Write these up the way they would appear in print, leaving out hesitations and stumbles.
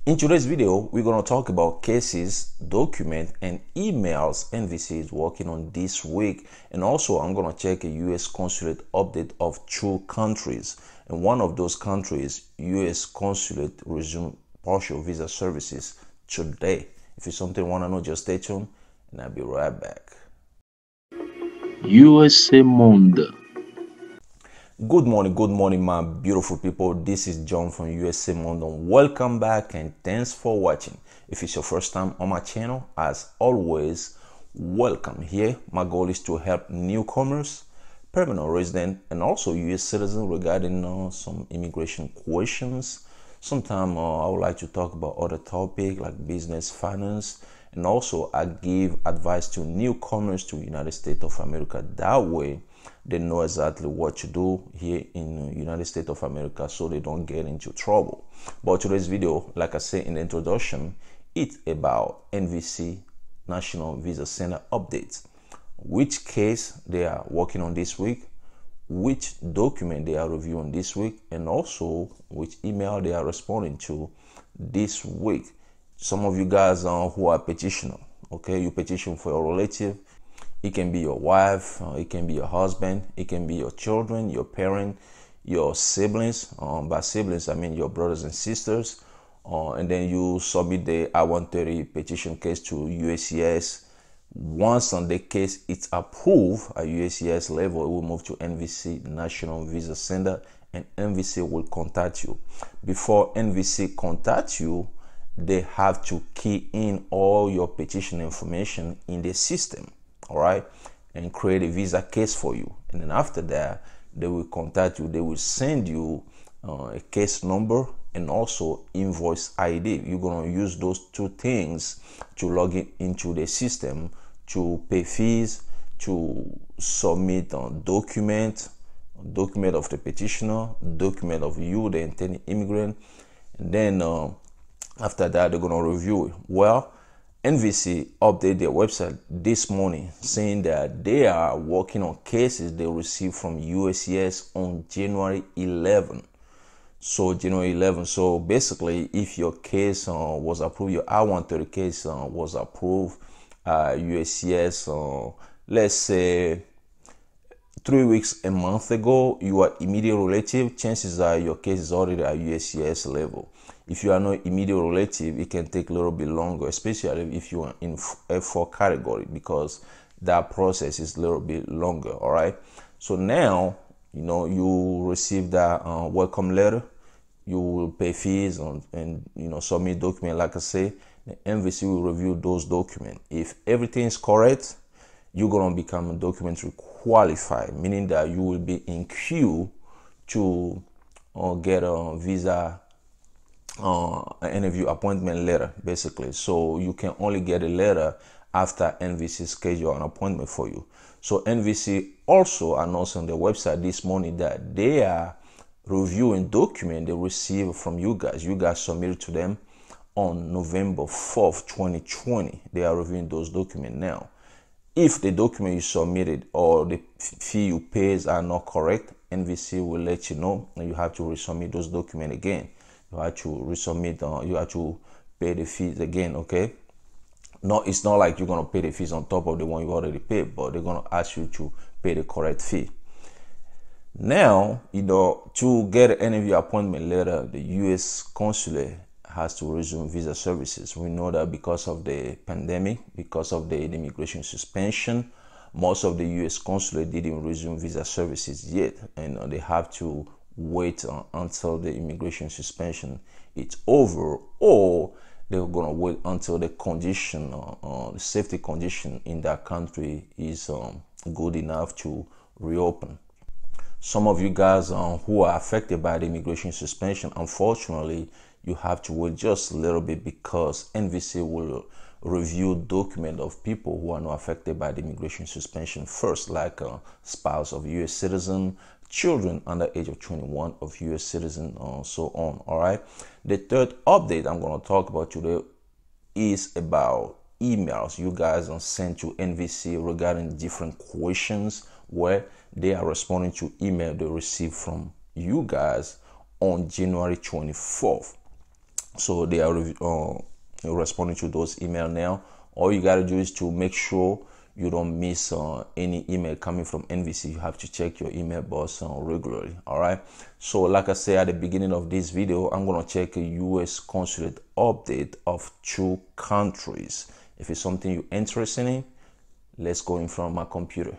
In today's video, we're going to talk about cases, documents, and emails NVC is working on this week. And also, I'm going to check a U.S. Consulate update of 2 countries. And one of those countries, U.S. Consulate resume partial visa services today. If it's something you want to know, just stay tuned and I'll be right back. USA Monde. Good morning, my beautiful people. This is John from USA Monde. Welcome back and thanks for watching. If it's your first time on my channel, as always, welcome. Here, my goal is to help newcomers, permanent resident, and also US citizens regarding some immigration questions. Sometimes I would like to talk about other topics like business, finance, and also I give advice to newcomers to United States of America. That way, they know exactly what to do here in the United States of America so they don't get into trouble. But today's video, like I said in the introduction, it's about NVC National Visa Center updates. Which case they are working on this week, which document they are reviewing this week, and also which email they are responding to this week. Some of you guys who are petitioner, okay, you petition for your relative. It can be your wife, it can be your husband, it can be your children, your parent, your siblings. By siblings, I mean your brothers and sisters. And then you submit the I-130 petition case to USCIS. Once on the case it's approved at USCIS level, it will move to NVC National Visa Center, and NVC will contact you. Before NVC contacts you, they have to key in all your petition information in the system. All right, and create a visa case for you, and then after that they will contact you. They will send you a case number and also invoice ID. You're gonna use those 2 things to log into the system to pay fees, to submit a document of the petitioner, document of you, the intended immigrant, and then after that they're gonna review it. Well, NVC updated their website this morning saying that they are working on cases they received from USCIS on January 11. So January 11. So basically, if your case was approved, your I-130 case was approved USCIS, let's say 3 weeks, a month ago, you are immediate relative, chances are your case is already at USCIS level. If you are not immediate relative, it can take a little bit longer, especially if you are in F4 category, because that process is a little bit longer. All right. So now, you receive that welcome letter. You will pay fees and submit document. Like I say, the NVC will review those documents. If everything is correct, you're gonna become a documentary qualified, meaning that you will be in queue to get a visa interview appointment letter, basically. So you can only get a letter after NVC schedule an appointment for you. So NVC also announced on their website this morning that they are reviewing documents they received from you guys. You guys submitted to them on November 4th, 2020. They are reviewing those documents now. If the document you submitted or the fee you paid are not correct, NVC will let you know, and you have to resubmit those documents again. You have to resubmit, you have to pay the fees again, okay? No, it's not like you're going to pay the fees on top of the one you already paid, but they're going to ask you to pay the correct fee. Now, to get an interview appointment letter, the U.S. Consulate has to resume visa services. We know that because of the pandemic, because of the immigration suspension, most of the U.S. Consulate didn't resume visa services yet, and they have to wait until the immigration suspension is over, or they're gonna wait until the condition, the safety condition in that country is good enough to reopen. Some of you guys who are affected by the immigration suspension, unfortunately, you have to wait just a little bit, because NVC will review document of people who are not affected by the immigration suspension first, like spouse of U.S. citizen, children under age of 21 of U.S. citizen, so on. All right. The third update I'm going to talk about today is about emails you guys sent to NVC regarding different questions, where they are responding to email they received from you guys on January 24th. So they are responding to those emails now. All you gotta do is to make sure you don't miss any email coming from NVC. You have to check your email box regularly. All right. So like I said at the beginning of this video, I'm gonna check a U.S. consulate update of 2 countries. If it's something you're interested in, let's go in front of my computer.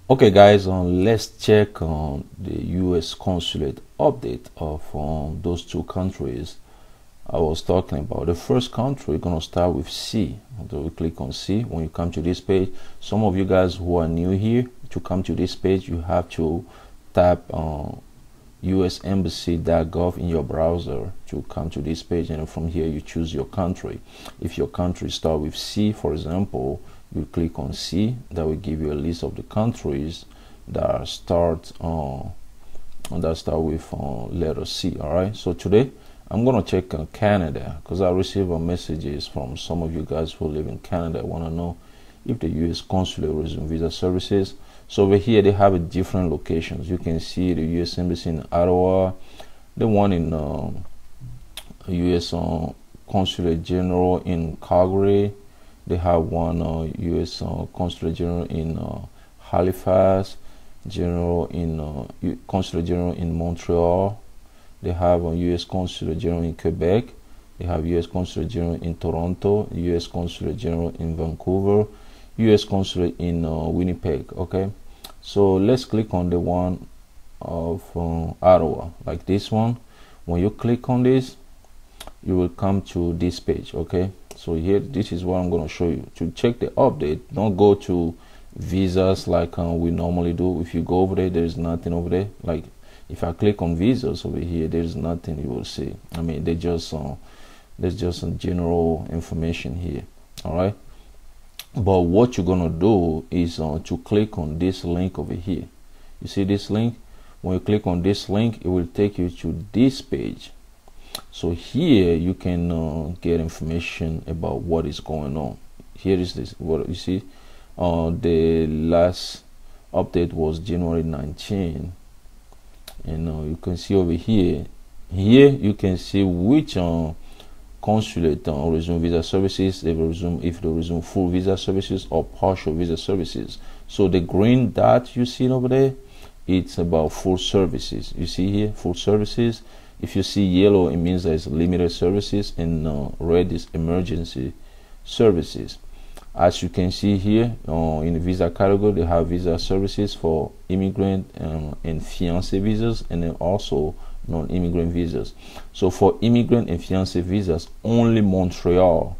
Okay guys, let's check on the U.S. consulate update of those 2 countries I was talking about. The first country, we're gonna start with C. So we click on C. When you come to this page, some of you guys who are new here, to come to this page, you have to tap usembassy.gov in your browser to come to this page, and from here you choose your country. If your country start with C, for example, you click on C. That will give you a list of the countries that start with letter C. All right. So today I'm gonna check on Canada because I received messages from some of you guys who live in Canada. I want to know if the U.S. consulate resume visa services. So over here they have a different locations. You can see the U.S. Embassy in Ottawa, the one in U.S. Consulate General in Calgary. They have one U.S. Consulate General in Halifax, Consulate General in Montreal. They have a U.S. Consulate General in Quebec. They have U.S. Consulate General in Toronto, U.S. Consulate General in Vancouver, U.S. Consulate in Winnipeg. Okay, so let's click on the one of Ottawa, like this one. When you click on this, you will come to this page. Okay, so here, this is what I'm going to show you. To check the update, don't go to visas like we normally do. If you go over there, there's nothing over there. Like if I click on visas over here, there's nothing you will see. I mean, there's just some general information here. All right, but what you're gonna do is to click on this link over here. You see this link? When you click on this link, it will take you to this page. So here you can get information about what is going on. Here is this, what you see. The last update was January 19, and you can see over here. Here you can see which consulate resume visa services. If they resume full visa services or partial visa services. So the green dot you see over there, it's about full services. You see here, full services. If you see yellow, it means there's limited services, and red is emergency services. As you can see here, in the visa category, they have visa services for immigrant and fiancé visas, and then also non-immigrant visas. So for immigrant and fiancé visas, only Montreal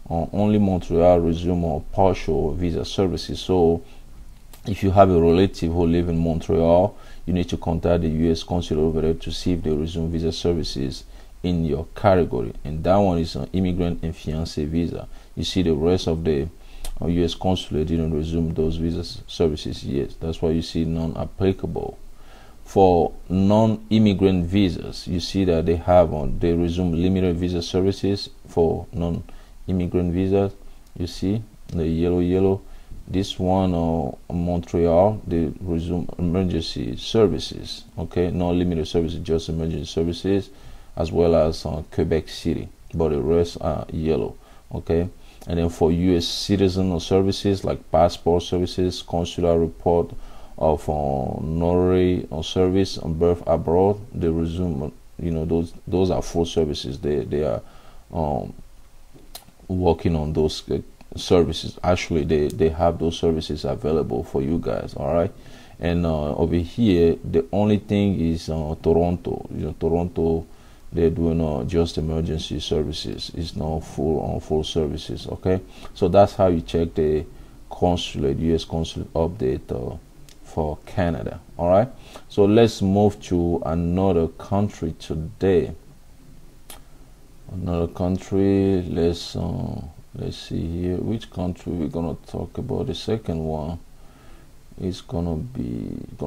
resume partial visa services. So if you have a relative who live in Montreal, you need to contact the U.S. consulate over there to see if they resume visa services in your category, and that one is an immigrant and fiancé visa. You see the rest of the U.S. consulate didn't resume those visa services yet. That's why you see non-applicable. For non-immigrant visas, you see that they have they resume limited visa services for non-immigrant visas. You see the yellow. This one, Montreal, they resume emergency services. Okay, not limited services, just emergency services, as well as Quebec City, but the rest are yellow. Okay, and then for U.S. citizen services like passport services, consular report of notary service and birth abroad, they resume. Those are full services. They are working on those services. Actually, they have those services available for you guys. All right, and over here, the only thing is Toronto. Toronto, they're doing just emergency services. It's not full services. Okay, so that's how you check the consulate, U.S. consulate update for Canada. All right, so let's move to another country today. Another country. Let's see here, which country we're gonna talk about. The second one is gonna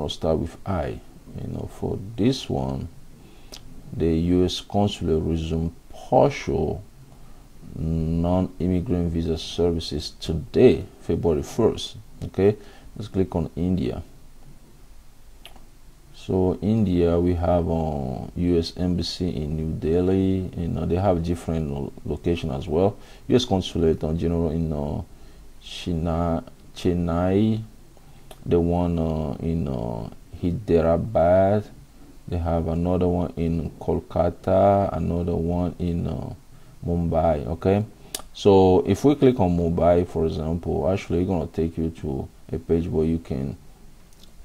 start with I. For this one, the U.S. consulate resume partial non-immigrant visa services today, February 1st. Okay, let's click on India. So India, we have U.S. Embassy in New Delhi, and they have different location as well. U.S. Consulate General in Chennai, the one in Hyderabad. They have another one in Kolkata, another one in Mumbai. Okay, so if we click on Mumbai, for example, actually, it's gonna take you to a page where you can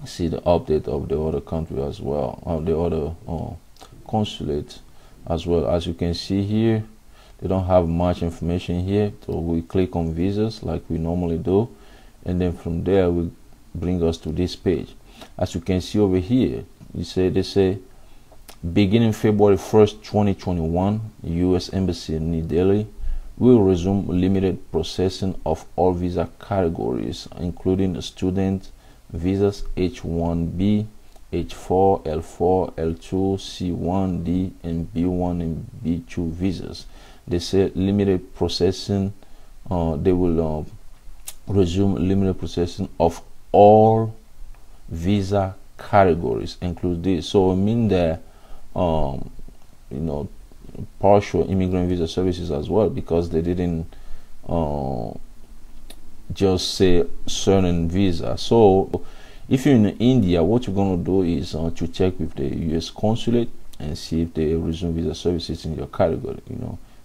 see the update of the other country as well, of the other consulate as well. As you can see here, they don't have much information here, so we click on visas like we normally do, and then from there we bring us to this page. As you can see over here, they say beginning February 1st 2021, U.S. Embassy in New Delhi will resume limited processing of all visa categories, including student visas H1B, H4, L4, L2, C1, D, and B1 and B2 visas. They say limited processing, they will resume limited processing of all visa categories, include this. So I mean that partial immigrant visa services as well, because they didn't just say certain visa. So if you're in India, what you're going to do is to check with the U.S. consulate and see if they resume visa services in your category.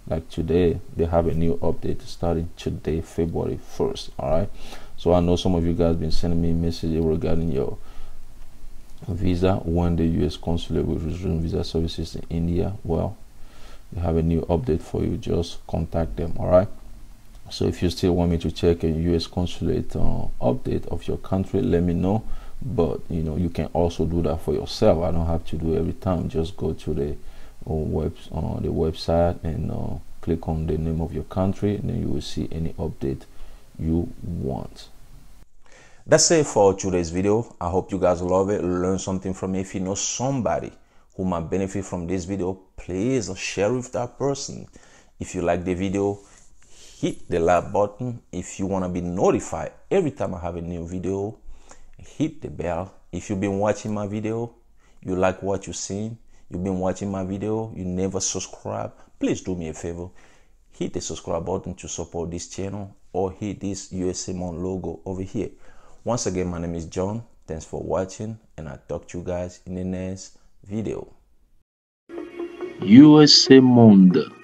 Like today, they have a new update starting today, February 1st. All right, so I know some of you guys been sending me messages regarding your visa, when the U.S. consulate will resume visa services in India. Well, they have a new update for you. Just contact them. All right, so if you still want me to check a U.S. consulate update of your country, let me know. But you can also do that for yourself. I don't have to do it every time. Just go to the website and click on the name of your country, and then you will see any update you want. That's it for today's video. I hope you guys love it, learn something from it. If you know somebody who might benefit from this video, please share with that person. If you like the video, hit the like button. If you want to be notified every time I have a new video, hit the bell. If you've been watching my video, you like what you've seen, you've been watching my video, you never subscribe, please do me a favor, hit the subscribe button to support this channel, or hit this USA Mon logo over here. Once again, my name is John. Thanks for watching, and I'll talk to you guys in the next video. USA Monde.